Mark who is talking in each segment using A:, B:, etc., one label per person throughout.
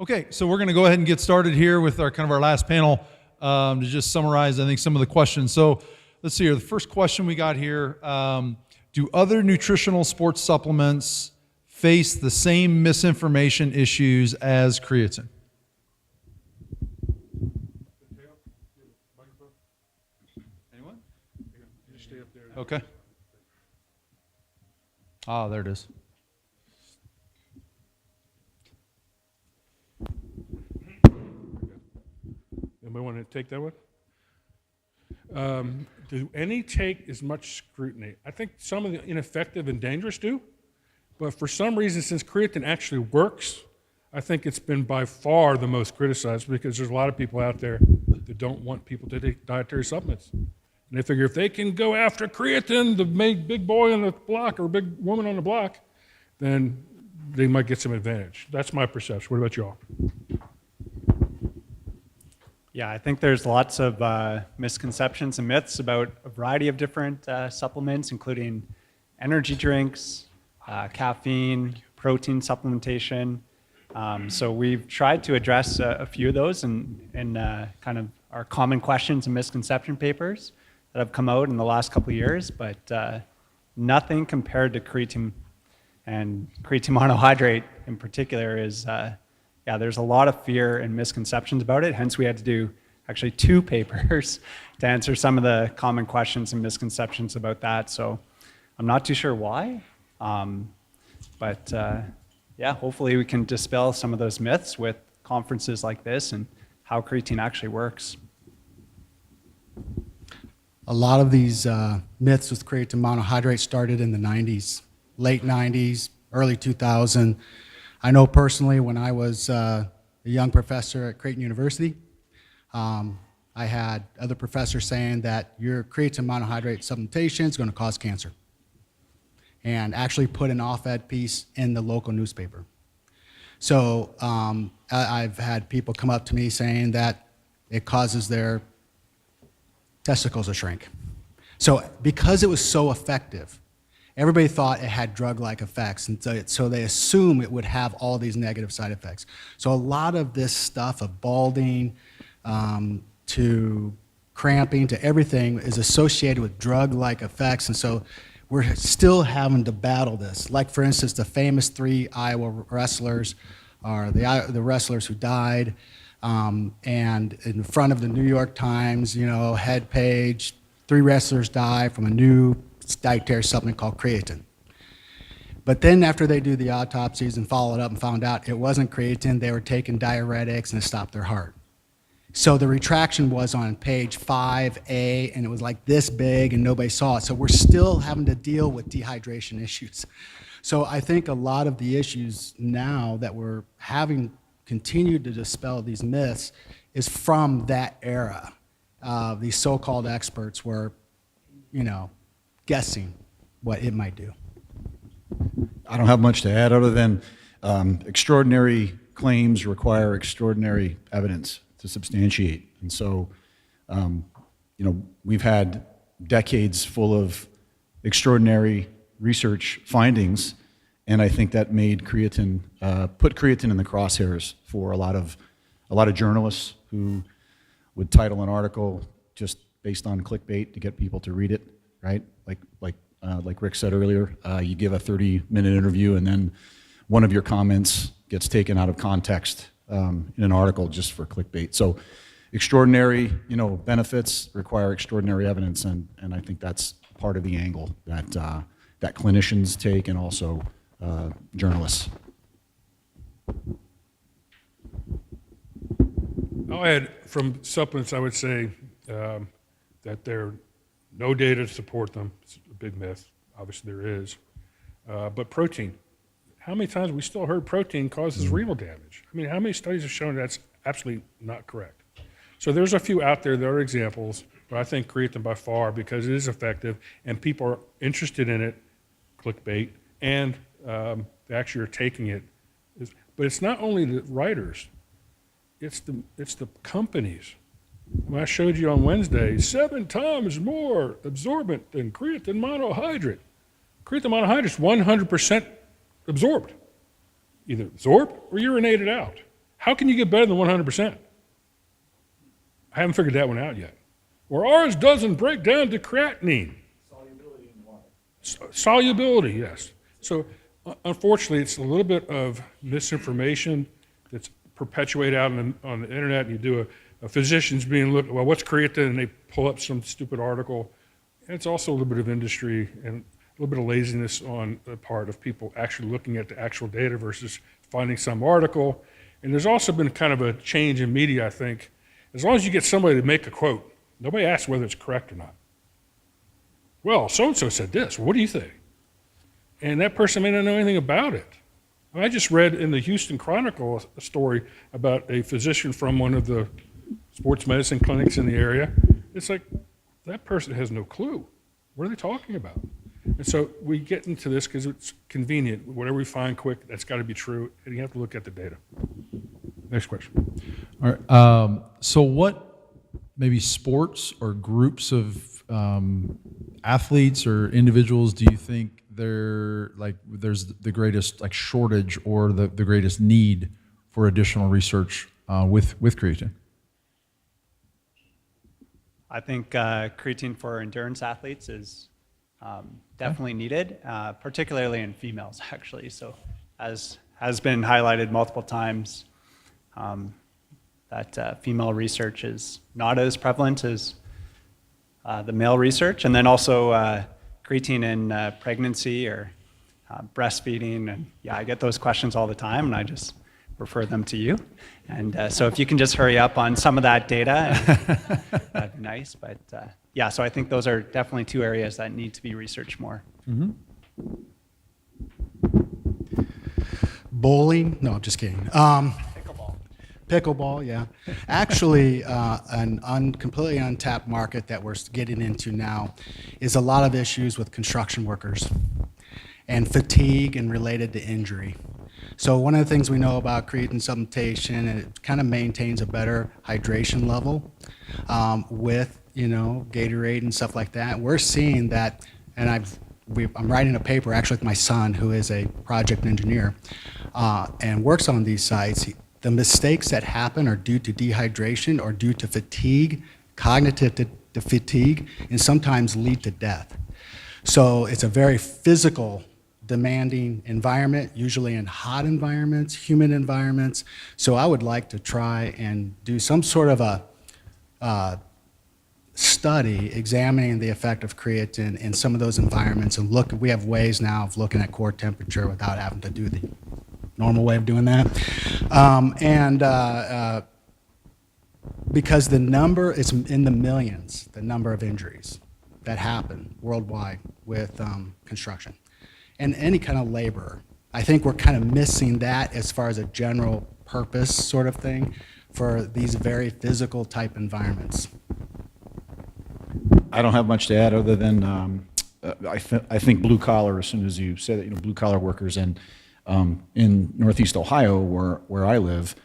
A: Okay, so we're going to go ahead and get started here with our kind of our last panel to just summarize, I think, some of the questions. So let's see here. The first question we got here, do other nutritional sports supplements face the same misinformation issues as creatine? Anyone? Okay. Ah, there it is.
B: Anybody want to take that one? Do any take as much scrutiny? I think some of the ineffective and dangerous do, but for some reason, since creatine actually works, I think it's been by far the most criticized because there's a lot of people out there that don't want people to take dietary supplements. And they figure if they can go after creatine, the big boy on the block or big woman on the block, then they might get some advantage. That's my perception. What about y'all?
C: Yeah, I think there's lots of misconceptions and myths about a variety of different supplements, including energy drinks, caffeine, protein supplementation. So we've tried to address a few of those in kind of our common questions and misconception papers that have come out in the last couple of years, but nothing compared to creatine. And creatine monohydrate in particular is yeah, there's a lot of fear and misconceptions about it. Hence, we had to do actually 2 papers to answer some of the common questions and misconceptions about that. So I'm not too sure why, but yeah, hopefully we can dispel some of those myths with conferences like this and how creatine actually works.
D: A lot of these myths with creatine monohydrate started in the 90s, late 90s, early 2000. I know personally when I was a young professor at Creighton University, I had other professors saying that your creatine monohydrate supplementation is going to cause cancer, and actually put an op-ed piece in the local newspaper. So I've had people come up to me saying that it causes their testicles to shrink. So because it was so effective, everybody thought it had drug-like effects, and so they assume it would have all these negative side effects. So a lot of this stuff of balding to cramping to everything is associated with drug-like effects, and so we're still having to battle this. Like, for instance, the famous 3 Iowa wrestlers are the wrestlers who died, and in front of the New York Times, head page, 3 wrestlers die from a new dietary supplement called creatine. But then after they do the autopsies and followed up and found out it wasn't creatine, they were taking diuretics and it stopped their heart. So the retraction was on page 5A, and it was like this big and nobody saw it. So we're still having to deal with dehydration issues. So I think a lot of the issues now that we're having continued to dispel these myths is from that era. These so-called experts were, guessing what it might do.
E: I don't have much to add other than extraordinary claims require extraordinary evidence to substantiate. And so, we've had decades full of extraordinary research findings, and I think that made creatine, put creatine in the crosshairs for a lot of journalists who would title an article just based on clickbait to get people to read it, right? Like Rick said earlier, you give a 30-minute interview and then one of your comments gets taken out of context in an article just for clickbait. So extraordinary, benefits require extraordinary evidence, and I think that's part of the angle that clinicians take and also journalists.
B: I'll add from supplements, I would say that there are no data to support them. It's a big myth. Obviously there is. But protein. How many times have we still heard protein causes renal damage? I mean, how many studies have shown that's absolutely not correct? So there's a few out there that are examples, but I think creatine by far, because it is effective and people are interested in it, clickbait, and they actually are taking it. But it's not only the writers, it's the companies. When I showed you on Wednesday, 7 times more absorbent than creatine monohydrate. Creatine monohydrate is 100% absorbed, either absorbed or urinated out. How can you get better than 100%? I haven't figured that one out yet. Or ours doesn't break down to creatinine. Solubility in water. Solubility, yes. So unfortunately, it's a little bit of misinformation that's perpetuated out on the internet. You do a physician's being looked, well, what's creatine? And they pull up some stupid article. And it's also a little bit of industry and a little bit of laziness on the part of people actually looking at the actual data versus finding some article. And there's also been kind of a change in media, I think. As long as you get somebody to make a quote, nobody asks whether it's correct or not. Well, so-and-so said this. What do you think? And that person may not know anything about it. I just read in the Houston Chronicle a story about a physician from one of the sports medicine clinics in the area. It's like, that person has no clue. What are they talking about? And so we get into this because it's convenient. Whatever we find quick, that's got to be true, and you have to look at the data. Next question.
A: All right. So what maybe sports or groups of athletes or individuals do you think there's the greatest shortage or the greatest need for additional research with creatine?
C: I think creatine for endurance athletes is definitely needed, particularly in females, actually. So as has been highlighted multiple times, that female research is not as prevalent as the male research. And then also creatine in pregnancy or breastfeeding. And yeah, I get those questions all the time, and I just refer them to you. And so if you can just hurry up on some of that data, that'd be nice. But yeah, so I think those are definitely two areas that need to be researched more.
A: Mm-hmm.
D: Bowling? No, I'm just kidding. Pickleball, yeah. Actually, an completely untapped market that we're getting into now is a lot of issues with construction workers and fatigue and related to injury. So one of the things we know about creatine supplementation, and it kind of maintains a better hydration level with, Gatorade and stuff like that. We're seeing that, and I'm writing a paper actually with my son, who is a project engineer and works on these sites. The mistakes that happen are due to dehydration or due to fatigue, cognitive to fatigue, and sometimes lead to death. So it's a very physical, demanding environment, usually in hot environments, humid environments. So I would like to try and do some sort of a study examining the effect of creatine in some of those environments, and we have ways now of looking at core temperature without having to do the normal way of doing that. Because the number is in the millions, the number of injuries that happen worldwide with construction and any kind of labor. I think we're kind of missing that as far as a general purpose sort of thing for these very physical type environments.
E: I don't have much to add other than I think blue collar, as soon as you say that, blue collar workers, and in Northeast Ohio, where I live,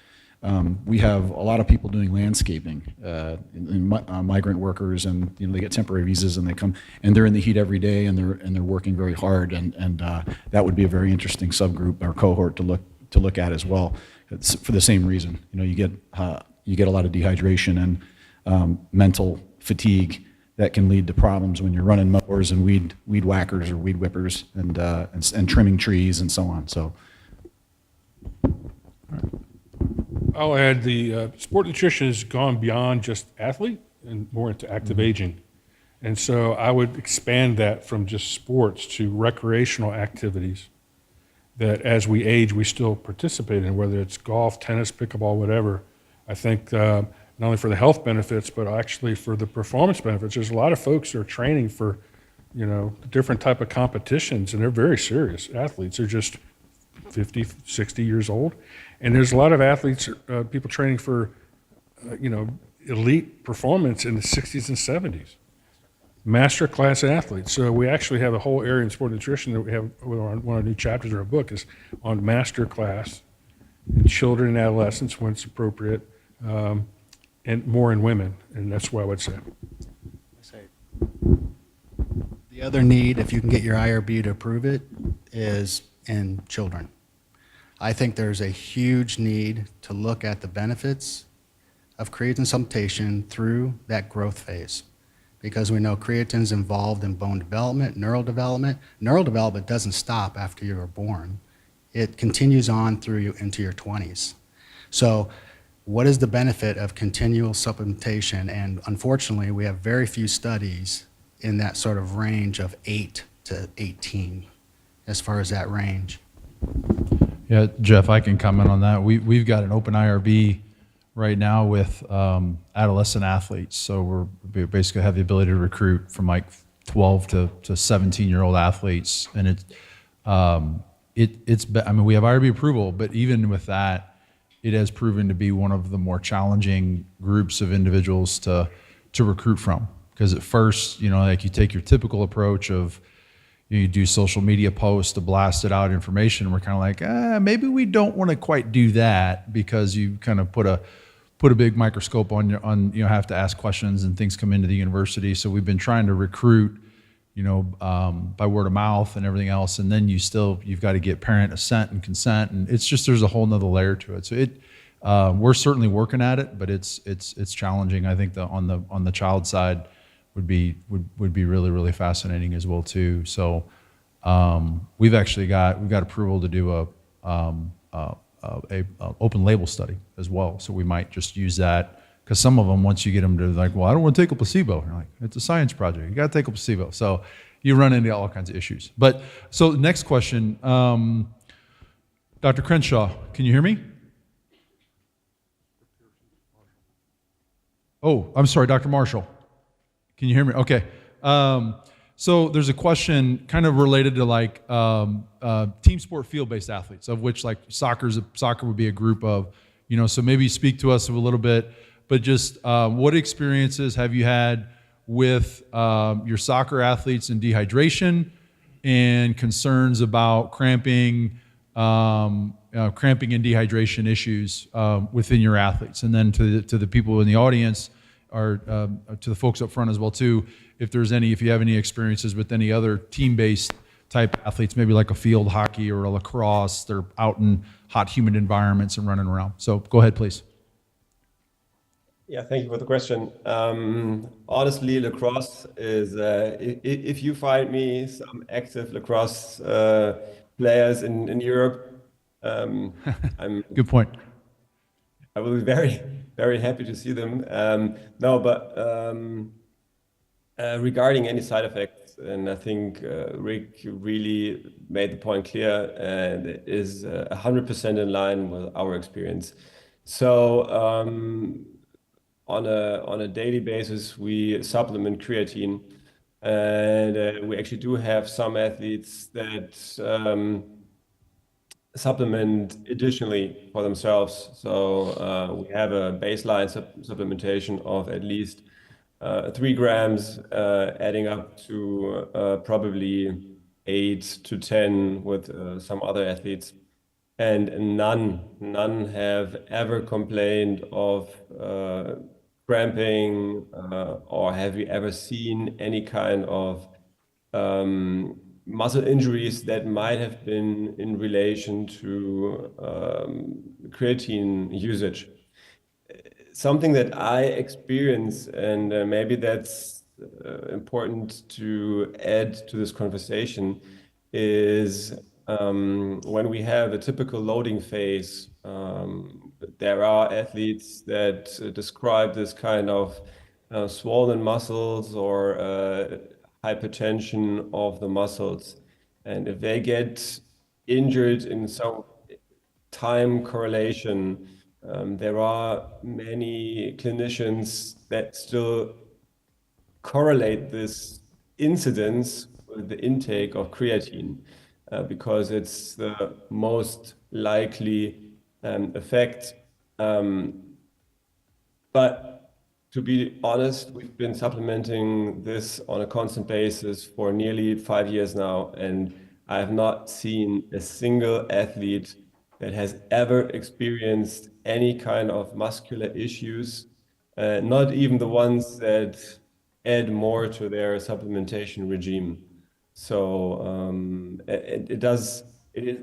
E: we have a lot of people doing landscaping, migrant workers, and they get temporary visas and they come and they're in the heat every day and they're working very hard, and that would be a very interesting subgroup or cohort to look at as well. It's for the same reason. You get a lot of dehydration and mental fatigue that can lead to problems when you're running mowers and weed whackers or weed whippers and trimming trees and so on. So.
B: I'll add the sport nutrition has gone beyond just athlete and more into active aging. And so I would expand that from just sports to recreational activities that as we age, we still participate in, whether it's golf, tennis, pickleball, whatever. I think not only for the health benefits, but actually for the performance benefits. There's a lot of folks who are training for, different type of competitions, and they're very serious athletes. They're just 50, 60 years old. And there's a lot of athletes, people training for, elite performance in the 60s and 70s. Master class athletes. So we actually have a whole area in sport nutrition that we have one of our new chapters of our book is on master class in children and adolescents when it's appropriate, and more in women. And that's what I would say.
D: The other need, if you can get your IRB to approve it, is in children. I think there's a huge need to look at the benefits of creatine supplementation through that growth phase, because we know creatine is involved in bone development, neural development. Neural development doesn't stop after you are born. It continues on through you into your 20s. So what is the benefit of continual supplementation? And unfortunately, we have very few studies in that sort of range of 8 to 18 as far as that range.
A: Yeah, Jeff, I can comment on that. We've got an open IRB right now with adolescent athletes. So we basically have the ability to recruit from like 12 to 17-year-old athletes. And I mean, we have IRB approval, but even with that, it has proven to be one of the more challenging groups of individuals to recruit from. Because at first, like you take your typical approach of, you do social media posts to blast it out information. We're kind of like, maybe we don't want to quite do that, because you kind of put a big microscope on have to ask questions and things come into the university. So we've been trying to recruit, by word of mouth and everything else. And then you've got to get parent assent and consent. And it's just, there's a whole nother layer to it. So we're certainly working at it, but it's challenging. I think on the child side would be really, really fascinating as well too. So we've got approval to do a open label study as well. So we might just use that, because some of them, once you get them to like, well, I don't want to take a placebo. You're like, it's a science project. You got to take a placebo. So you run into all kinds of issues. But so next question, Dr. Crenshaw, can you hear me? Oh, I'm sorry, Dr. Marshall. Can you hear me? Okay. So there's a question kind of related to like team sport field-based athletes, of which like soccer would be a group of, so maybe speak to us a little bit, but just what experiences have you had with your soccer athletes in dehydration and concerns about cramping and dehydration issues within your athletes? And then to the people in the audience, or to the folks up front as well too, if you have any experiences with any other team-based type athletes, maybe like a field hockey or a lacrosse, they're out in hot, humid environments and running around. So go ahead, please.
F: Yeah, thank you for the question. Honestly, lacrosse is, if you find me some active lacrosse players in Europe,
A: Good point.
F: I will be very, very happy to see them. Regarding any side effects, and I think Rick really made the point clear, and it is 100% in line with our experience. So on a daily basis, we supplement creatine, and we actually do have some athletes that supplement additionally for themselves. So we have a baseline supplementation of at least 3 grams, adding up to probably 8 to 10 with some other athletes. And none have ever complained of cramping, or have you ever seen any kind of muscle injuries that might have been in relation to creatine usage. Something that I experience, and maybe that's important to add to this conversation, is when we have a typical loading phase, there are athletes that describe this kind of swollen muscles or hypertension of the muscles. And if they get injured in some time correlation, there are many clinicians that still correlate this incidence with the intake of creatine, because it's the most likely effect. But to be honest, we've been supplementing this on a constant basis for nearly 5 years now, and I have not seen a single athlete that has ever experienced any kind of muscular issues, not even the ones that add more to their supplementation regime. So it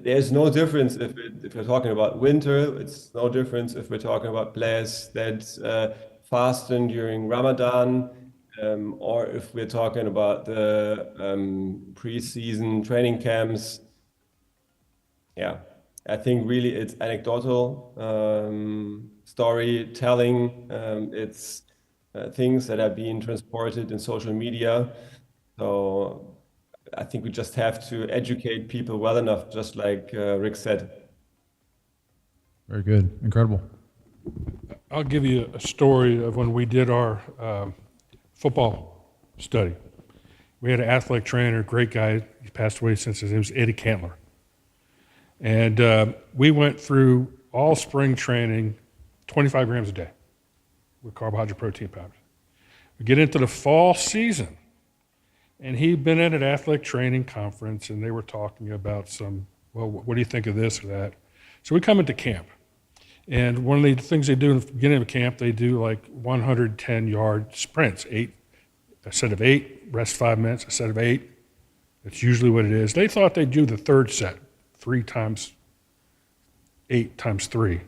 F: there's no difference if we're talking about winter. It's no difference if we're talking about players that fasten during Ramadan, or if we're talking about the pre-season training camps. Yeah, I think really it's anecdotal storytelling. It's things that are being transported in social media. So I think we just have to educate people well enough, just like Rick said.
A: Very good. Incredible.
B: I'll give you a story of when we did our football study. We had an athletic trainer, great guy. He passed away since. His name was Eddie Cantler. And we went through all spring training, 25 grams a day with carbohydrate protein powders. We get into the fall season, and he'd been at an athletic training conference, and they were talking about well, what do you think of this or that? So we come into camp. And one of the things they do in the beginning of camp, they do like 110-yard sprints, a set of 8, rest 5 minutes, a set of 8. That's usually what it is. They thought they'd do the third set, 3 times 8 times 3.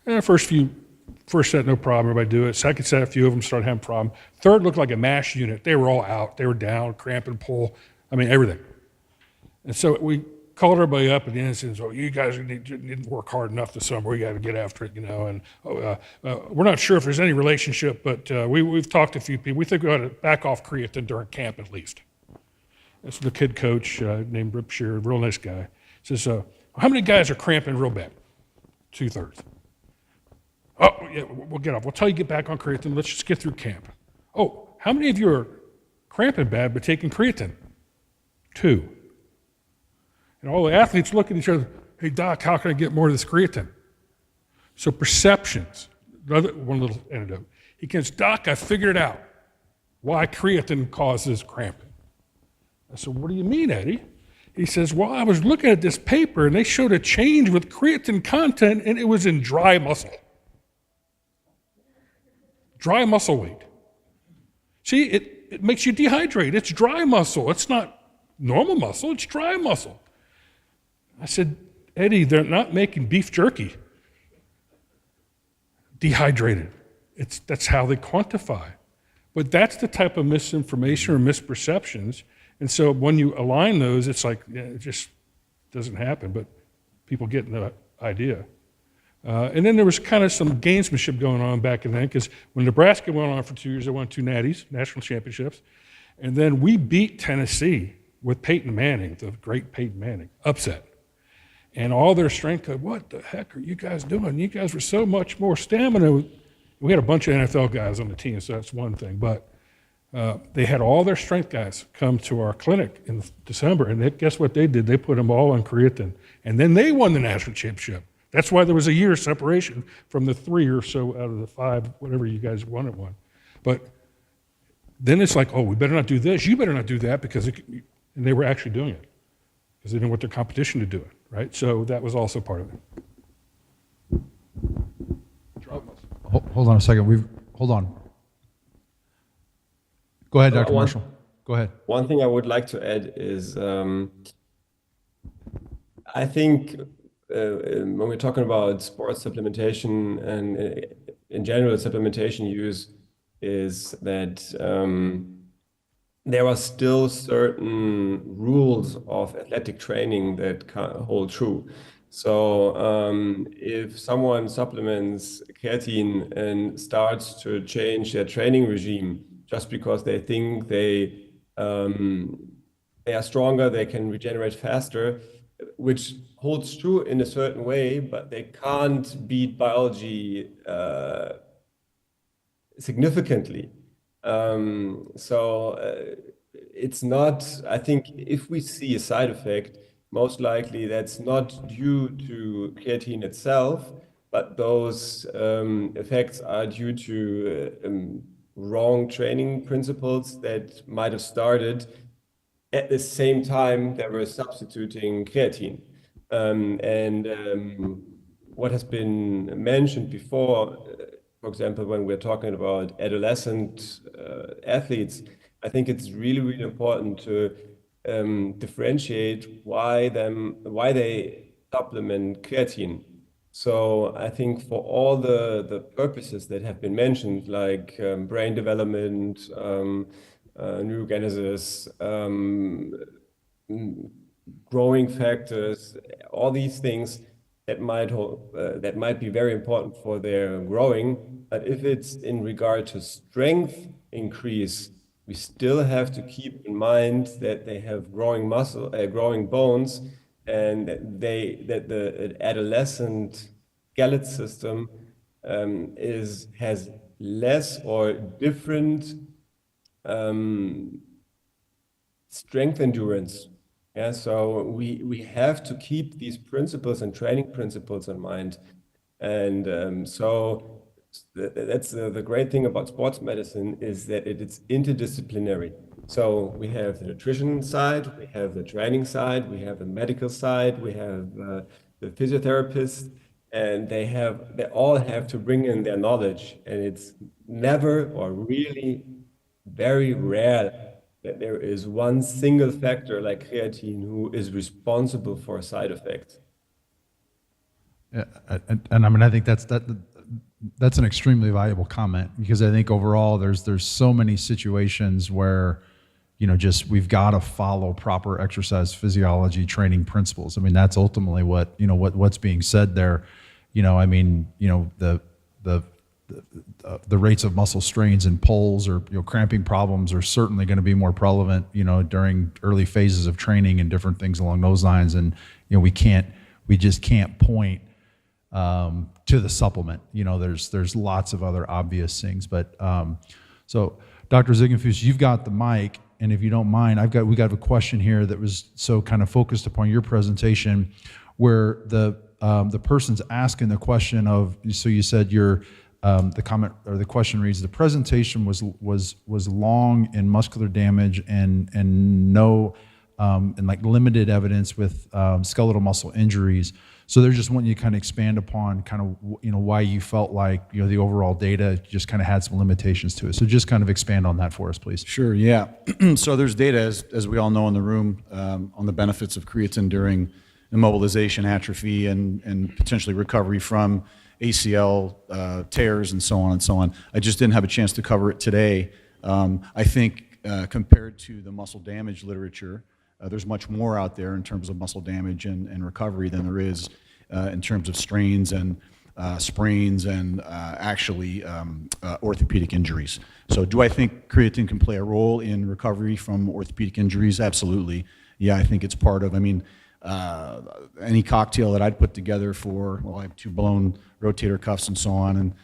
B: And the first set, no problem, everybody do it. Second set, a few of them started having a problem. Third looked like a MASH unit. They were all out. They were down, cramp and pull. I mean, everything. And so we called everybody up at the end and said, "Oh, you guys didn't work hard enough this summer. We got to get after it, you know." And we're not sure if there's any relationship, but we've talked to a few people. We think we ought to back off creatine during camp at least. That's the kid coach named Rip Shear, real nice guy. Says, "How many guys are cramping real bad?" 2/3. "Oh, yeah, we'll get off. We'll tell you to get back on creatine. Let's just get through camp." "Oh, how many of you are cramping bad but taking creatine?" 2. And all the athletes look at each other, "Hey, doc, how can I get more of this creatine?" So perceptions, one little anecdote. He goes, "Doc, I figured it out, why creatine causes cramping." I said, "What do you mean, Eddie?" He says, "Well, I was looking at this paper, and they showed a change with creatine content, and it was in dry muscle. Dry muscle weight. See, it makes you dehydrate. It's dry muscle. It's not normal muscle. It's dry muscle." I said, "Eddie, they're not making beef jerky. Dehydrated. That's how they quantify." But that's the type of misinformation or misperceptions. And so when you align those, it's like, yeah, it just doesn't happen, but people get the idea. And then there was kind of some gamesmanship going on back then, because when Nebraska went on for 2 years, they won 2 natties, national championships. And then we beat Tennessee with Peyton Manning, the great Peyton Manning, upset. And all their strength, "What the heck are you guys doing? You guys were so much more stamina." We had a bunch of NFL guys on the team, so that's one thing. But they had all their strength guys come to our clinic in December, and guess what they did? They put them all on creatine. And then they won the national championship. That's why there was a year separation from the 3 or so out of the 5, whatever you guys won at one. But then it's like, "Oh, we better not do this. You better not do that," and they were actually doing it because they didn't want their competition to do it, right? So that was also part of it.
A: Hold on a second. Hold on. Go ahead, Dr. Marshall. Go ahead.
F: One thing I would like to add is I think when we're talking about sports supplementation and in general supplementation use, is that there are still certain rules of athletic training that hold true. So if someone supplements creatine and starts to change their training regime just because they think they are stronger, they can regenerate faster, which holds true in a certain way, but they can't beat biology significantly. It's not, I think if we see a side effect, most likely that's not due to creatine itself, but those effects are due to wrong training principles that might have started at the same time that we're substituting creatine. What has been mentioned before, for example, when we're talking about adolescent athletes, I think it's really, really important to differentiate why they supplement creatine. So I think for all the purposes that have been mentioned, like brain development, neurogenesis, growing factors, all these things that might be very important for their growing. But if it's in regard to strength increase, we still have to keep in mind that they have growing muscle, growing bones, and that the adolescent skeletal system has less or different strength endurance. Yeah, so we have to keep these principles and training principles in mind. And so that's the great thing about sports medicine is that it's interdisciplinary. So we have the nutrition side, we have the training side, we have the medical side, we have the physiotherapists, and they all have to bring in their knowledge. And it's never or really very rare that there is one single factor like creatine who is responsible for a side effect.
A: Yeah, and I mean, I think that's an extremely valuable comment, because I think overall there's so many situations where, you know, just we've got to follow proper exercise physiology training principles. I mean, that's ultimately what, you know, what's being said there. You know, I mean, you know, the rates of muscle strains and pulls or, you know, cramping problems are certainly going to be more prevalent, you know, during early phases of training and different things along those lines. And, you know, we just can't point to the supplement. You know, there's lots of other obvious things. But so Dr. Ziegenfuss, you've got the mic, and if you don't mind, we got a question here that was so kind of focused upon your presentation, where the person's asking the question of, so you said the comment or the question reads, the presentation was long in muscular damage and no and like limited evidence with skeletal muscle injuries. So they're just wanting you to kind of expand upon kind of, you know, why you felt like, you know, the overall data just kind of had some limitations to it. So just kind of expand on that for us, please.
E: Sure, yeah. So there's data, as we all know in the room, on the benefits of creatine during immobilization, atrophy, and potentially recovery from ACL tears and so on and so on. I just didn't have a chance to cover it today. I think compared to the muscle damage literature, there's much more out there in terms of muscle damage and recovery than there is in terms of strains and sprains and actually orthopedic injuries. So do I think creatine can play a role in recovery from orthopedic injuries? Absolutely. Yeah, I think it's part of, I mean, any cocktail that I'd put together for, well, I have 2 blown rotator cuffs and so on, and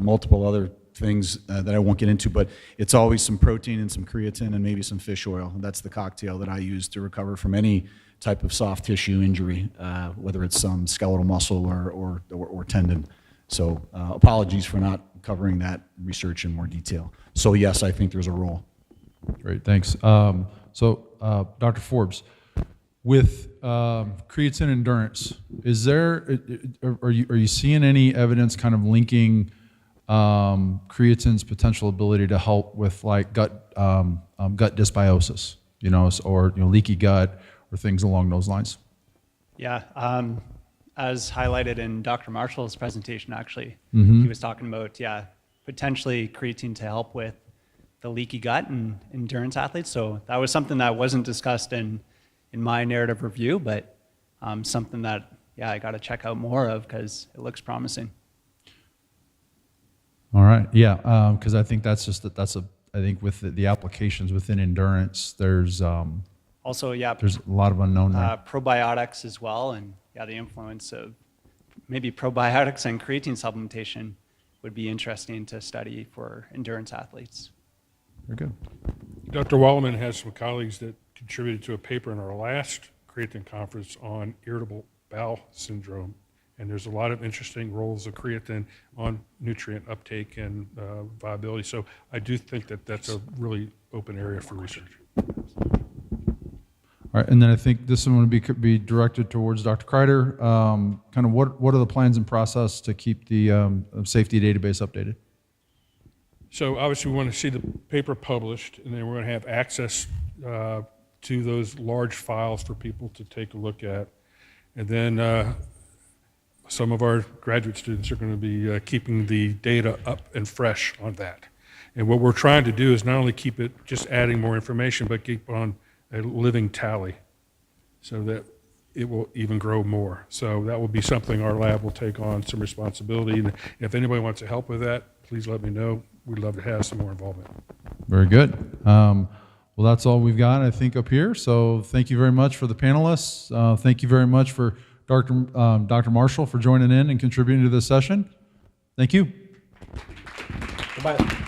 E: multiple other things that I won't get into, but it's always some protein and some creatine and maybe some fish oil. And that's the cocktail that I use to recover from any type of soft tissue injury, whether it's some skeletal muscle or tendon. So apologies for not covering that research in more detail. So yes, I think there's a role.
A: Great, thanks. So Dr. Forbes, with creatine endurance, are you seeing any evidence kind of linking creatine's potential ability to help with like gut dysbiosis, you know, or, you know, leaky gut or things along those lines?
C: Yeah, as highlighted in Dr. Marshall's presentation, actually, he was talking about, yeah, potentially creatine to help with the leaky gut in endurance athletes. So that was something that wasn't discussed in my narrative review, but something that, yeah, I got to check out more of because it looks promising.
A: All right, yeah, because I think I think with the applications within endurance, there's
C: also, yeah,
A: there's a lot of unknown there.
C: Probiotics as well, and yeah, the influence of maybe probiotics and creatine supplementation would be interesting to study for endurance athletes.
A: Very good.
B: Dr. Wallerman has some colleagues that contributed to a paper in our last Creatine Conference on irritable bowel syndrome. And there's a lot of interesting roles of creatine on nutrient uptake and viability. So I do think that that's a really open area for research.
A: All right, and then I think this one would be directed towards Dr. Kreider. Kind of what are the plans and process to keep the safety database updated?
B: So obviously we want to see the paper published, and then we're going to have access to those large files for people to take a look at. And then some of our graduate students are going to be keeping the data up and fresh on that. And what we're trying to do is not only keep it just adding more information, but keep on a living tally so that it will even grow more. So that will be something our lab will take on some responsibility. And if anybody wants to help with that, please let me know. We'd love to have some more involvement.
A: Very good. Well, that's all we've got, I think, up here. So thank you very much for the panelists. Thank you very much for Dr. Marshall for joining in and contributing to this session. Thank you.
F: Goodbye.